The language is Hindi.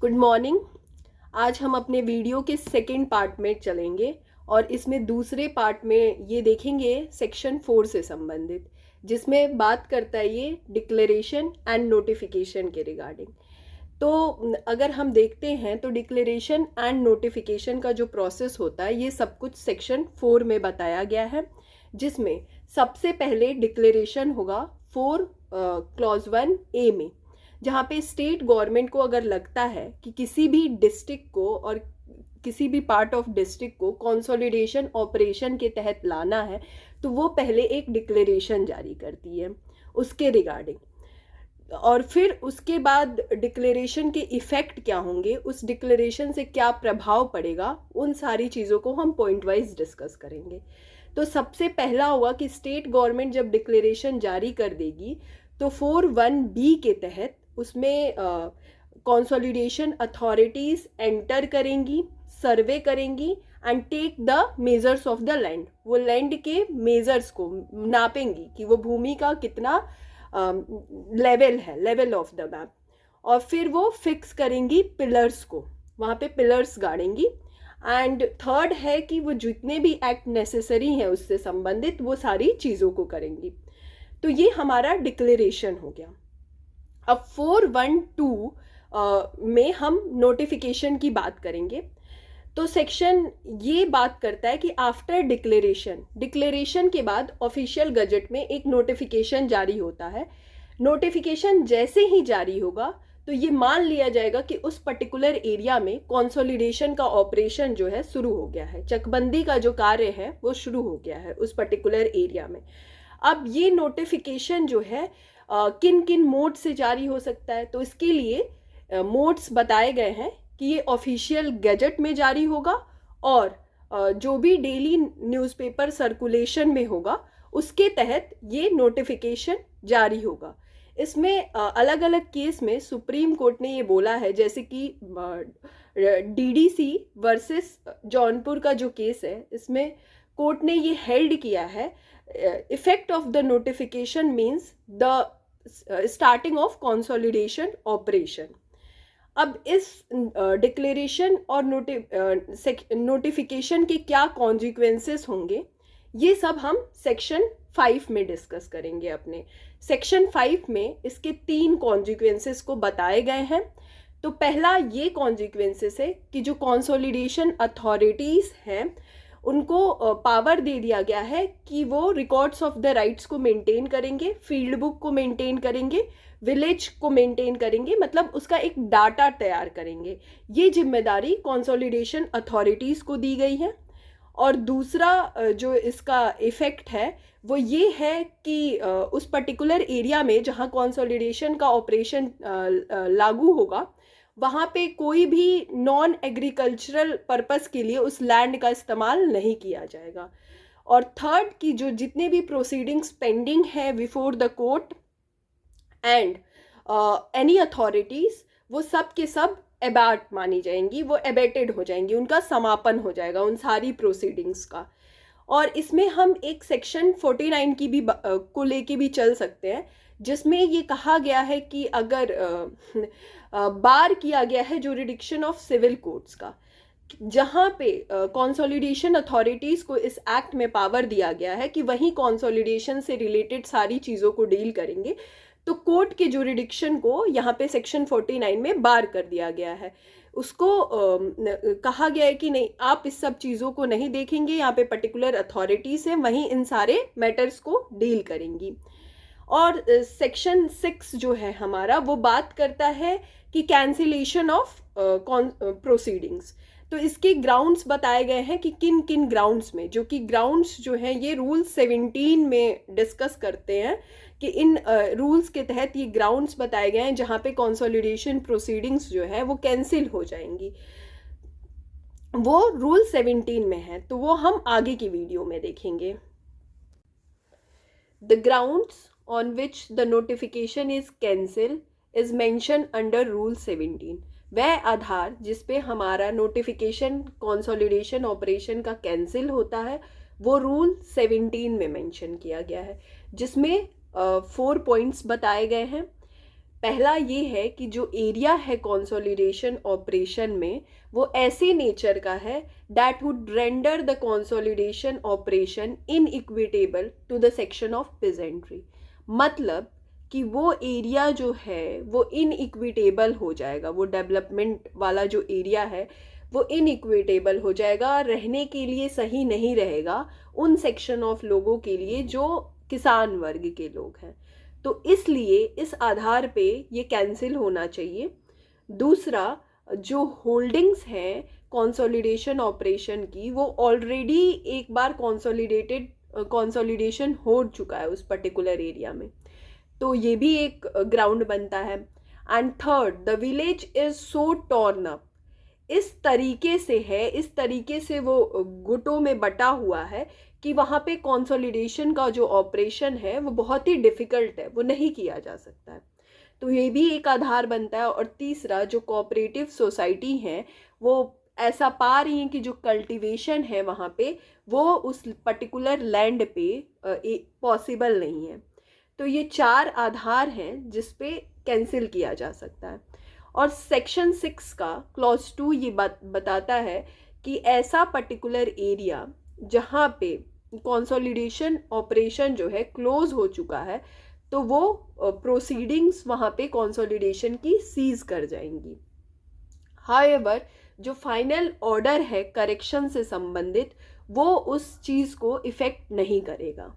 Good morning. आज हम अपने वीडियो के सेकेंड पार्ट में चलेंगे और इसमें दूसरे पार्ट में ये देखेंगे सेक्शन 4 से संबंधित, जिसमें बात करता है ये डिक्लेरेशन एंड नोटिफिकेशन के रिगार्डिंग। तो अगर हम देखते हैं तो डिक्लेरेशन एंड नोटिफिकेशन का जो प्रोसेस होता है ये सब कुछ सेक्शन 4 में बताया गया है, जिसमें सबसे पहले डिक्लेरेशन होगा 4 क्लॉज 1A में, जहाँ पे स्टेट गवर्नमेंट को अगर लगता है कि किसी भी डिस्ट्रिक्ट को और किसी भी पार्ट ऑफ डिस्ट्रिक्ट को कंसोलिडेशन ऑपरेशन के तहत लाना है तो वो पहले एक डिक्लेरेशन जारी करती है उसके रिगार्डिंग, और फिर उसके बाद डिक्लेरेशन के इफ़ेक्ट क्या होंगे, उस डिक्लेरेशन से क्या प्रभाव पड़ेगा, उन सारी चीज़ों को हम पॉइंट वाइज डिस्कस करेंगे। तो सबसे पहला होगा कि स्टेट गवर्नमेंट जब डिक्लेरेशन जारी कर देगी तो 4(1)B के तहत उसमें कंसोलिडेशन अथॉरिटीज़ एंटर करेंगी, सर्वे करेंगी and take the measures of the land. वो लैंड के मेजर्स को नापेंगी कि वो भूमि का कितना लेवल है, लेवल ऑफ द मैप, और फिर वो फिक्स करेंगी पिलर्स को, वहाँ पे पिलर्स गाड़ेंगी। एंड थर्ड है कि वो जितने भी एक्ट नेसेसरी हैं उससे संबंधित वो सारी चीज़ों को करेंगी। तो ये हमारा डिक्लेरेशन हो गया। अब 4(1)(2) में हम नोटिफिकेशन की बात करेंगे। तो सेक्शन ये बात करता है कि आफ्टर डिक्लेरेशन के बाद ऑफिशियल गजट में एक नोटिफिकेशन जारी होता है। नोटिफिकेशन जैसे ही जारी होगा तो ये मान लिया जाएगा कि उस पर्टिकुलर एरिया में कंसोलिडेशन का ऑपरेशन जो है शुरू हो गया है, चकबंदी का जो कार्य है वो शुरू हो गया है उस पर्टिकुलर एरिया में। अब ये नोटिफिकेशन जो है किन किन मोड से जारी हो सकता है, तो इसके लिए मोड्स बताए गए हैं कि ये ऑफिशियल गैजेट में जारी होगा और जो भी डेली न्यूज़पेपर सर्कुलेशन में होगा उसके तहत ये नोटिफिकेशन जारी होगा। इसमें अलग अलग केस में सुप्रीम कोर्ट ने ये बोला है, जैसे कि DDC वर्सेस जौनपुर का जो केस है, इसमें कोर्ट ने ये हेल्ड किया है effect of the notification means the starting of consolidation operation. अब इस डिक्लेरेशन और नोटिफिकेशन के क्या कॉन्सिक्वेंसेस होंगे ये सब हम सेक्शन 5 में डिस्कस करेंगे। अपने सेक्शन 5 में इसके 3 कॉन्सिक्वेंसेस को बताए गए हैं। तो पहला ये कॉन्सिक्वेंसेस है कि जो कंसोलिडेशन अथॉरिटीज़ हैं उनको पावर दे दिया गया है कि वो रिकॉर्ड्स ऑफ द राइट्स को मेंटेन करेंगे, फील्ड बुक को मेंटेन करेंगे, विलेज को मेंटेन करेंगे, मतलब उसका एक डाटा तैयार करेंगे। ये जिम्मेदारी कंसोलिडेशन अथॉरिटीज़ को दी गई है। और दूसरा जो इसका इफ़ेक्ट है वो ये है कि उस पर्टिकुलर एरिया में जहाँ कंसोलिडेशन का ऑपरेशन लागू होगा वहाँ पे कोई भी नॉन एग्रीकल्चरल पर्पस के लिए उस लैंड का इस्तेमाल नहीं किया जाएगा। और थर्ड कि जो जितने भी प्रोसीडिंग्स पेंडिंग है before the court and any authorities, वो सब के सब एबैट मानी जाएंगी, वो एबेटेड हो जाएंगी, उनका समापन हो जाएगा उन सारी प्रोसीडिंग्स का। और इसमें हम एक सेक्शन 49 की भी को लेके भी चल सकते हैं, जिसमें ये कहा गया है कि अगर बार किया गया है जुरिडिक्शन ऑफ सिविल कोर्ट्स का, जहाँ पे कंसोलिडेशन अथॉरिटीज़ को इस एक्ट में पावर दिया गया है कि वही कंसोलिडेशन से रिलेटेड सारी चीज़ों को डील करेंगे, तो कोर्ट के जुरिडिक्शन को यहाँ पे सेक्शन 49 में बार कर दिया गया है। उसको कहा गया है कि नहीं, आप इस सब चीज़ों को नहीं देखेंगे, यहाँ पे पर्टिकुलर अथॉरिटीज़ हैं वहीं इन सारे मैटर्स को डील करेंगी। और सेक्शन 6 जो है हमारा वो बात करता है कि कैंसिलेशन ऑफ प्रोसीडिंग्स। तो इसके ग्राउंड्स बताए गए हैं कि किन किन ग्राउंड्स में, जो कि ग्राउंड्स जो हैं ये रूल 17 में डिस्कस करते हैं कि इन रूल्स के तहत ये ग्राउंड्स बताए गए हैं जहाँ पे कंसोलिडेशन प्रोसीडिंग्स जो है वो कैंसिल हो जाएंगी। वो रूल 17 में है, तो वो हम आगे की वीडियो में देखेंगे। The grounds on which the notification is cancelled is mentioned under Rule 17। वह आधार जिस पे हमारा नोटिफिकेशन कंसोलिडेशन ऑपरेशन का कैंसिल होता है वो रूल 17 में मेंशन किया गया है, जिसमें 4 पॉइंट्स बताए गए हैं। पहला ये है कि जो एरिया है कंसोलिडेशन ऑपरेशन में वो ऐसे नेचर का है that would render the consolidation operation inequitable to the section of peasantry. मतलब कि वो एरिया जो है वो इनइक्विटेबल हो जाएगा, वो डेवलपमेंट वाला जो एरिया है वो इनइक्विटेबल हो जाएगा, रहने के लिए सही नहीं रहेगा उन सेक्शन ऑफ लोगों के लिए जो किसान वर्ग के लोग हैं। तो इसलिए इस आधार पे ये कैंसिल होना चाहिए। दूसरा, जो होल्डिंग्स हैं कंसोलिडेशन ऑपरेशन की वो ऑलरेडी एक बार कंसोलिडेशन हो चुका है उस पर्टिकुलर एरिया में, तो ये भी एक ग्राउंड बनता है। And third, the village is so torn up, इस तरीके से है, इस तरीके से वो गुटों में बटा हुआ है कि वहाँ पे कंसोलिडेशन का जो ऑपरेशन है वो बहुत ही डिफ़िकल्ट है, वो नहीं किया जा सकता है। तो ये भी एक आधार बनता है। और तीसरा, जो कोऑपरेटिव सोसाइटी हैं वो ऐसा पा रही हैं कि जो कल्टीवेशन है वहाँ पे वो उस पर्टिकुलर लैंड पे पॉसिबल नहीं है। तो ये 4 आधार हैं जिस पे कैंसिल किया जा सकता है। और सेक्शन 6 का क्लॉज 2 ये बताता है कि ऐसा पर्टिकुलर एरिया जहाँ पे कंसोलिडेशन ऑपरेशन जो है क्लोज हो चुका है तो वो प्रोसीडिंग्स वहाँ पे कंसोलिडेशन की सीज कर जाएंगी। हाउएवर, जो फाइनल ऑर्डर है करेक्शन से संबंधित वो उस चीज़ को इफ़ेक्ट नहीं करेगा।